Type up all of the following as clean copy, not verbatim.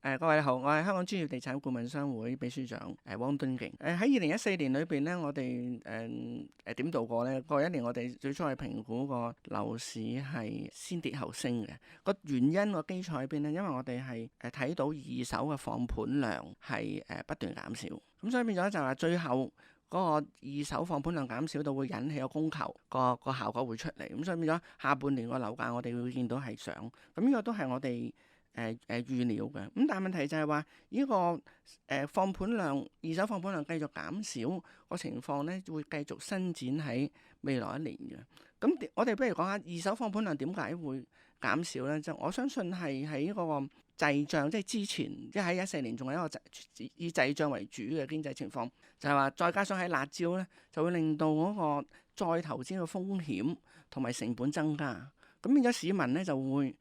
各位好，我係香港專業地產顧問商會秘書長汪敦敬。喺2014年裏邊咧，我哋點度過呢？過一年我哋最初係評估個樓市係先跌後升嘅。個原因個基礎喺邊呢？因為我哋係睇到二手嘅放盤量係不斷減少，咁所以變咗就話最後嗰個二手放盤量減少到會引起個供求個效果會出嚟。咁所以變咗下半年個樓價我哋會見到係上。咁呢個都係我哋預料嘅。咁但係問題就係話呢個放盤量二手放盤量繼續減少個情況呢，會繼續伸展喺未來一年嘅。咁我哋不如講下二手放盤量點解會減少呢？就我相信係喺嗰個滯脹，即係之前即係喺2014年仲係一個以滯脹為主嘅經濟情況，就係話再加上喺辣椒呢，就會令到嗰個再投資嘅風險同埋成本增加。咁變咗市民咧就會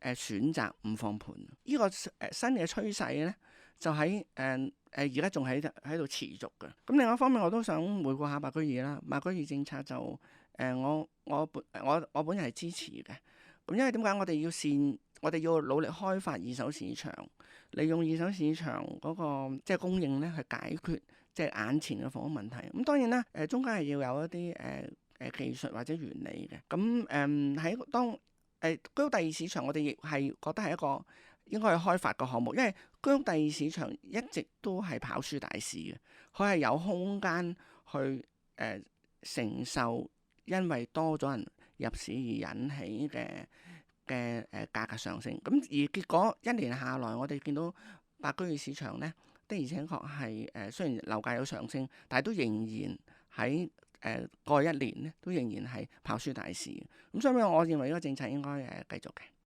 選擇唔放盤。呢個新嘅趨勢咧就喺而家仲喺度持續嘅。咁另外一方面我都想回顧下白居易啦。白居易政策就我本人係支持嘅。咁因為點解我哋要努力開發二手市場，利用二手市場嗰個即係供應咧去解決即係眼前嘅房屋問題。咁當然啦，中間係要有一啲技術或者原理嘅。咁喺當居屋第二市場，我哋亦係覺得係一個應該去開發嘅項目，因為居屋第二市場一直都係跑輸大市嘅，佢係有空間去承受因為多咗人入市而引起嘅價格上升。咁而結果一年下來，我哋見到白居易市場呢，的而且確係雖然樓價有上升，但係都仍然喺過一年咧，都仍然係跑輸大市嘅。咁所以我認為呢個政策應該繼續嘅。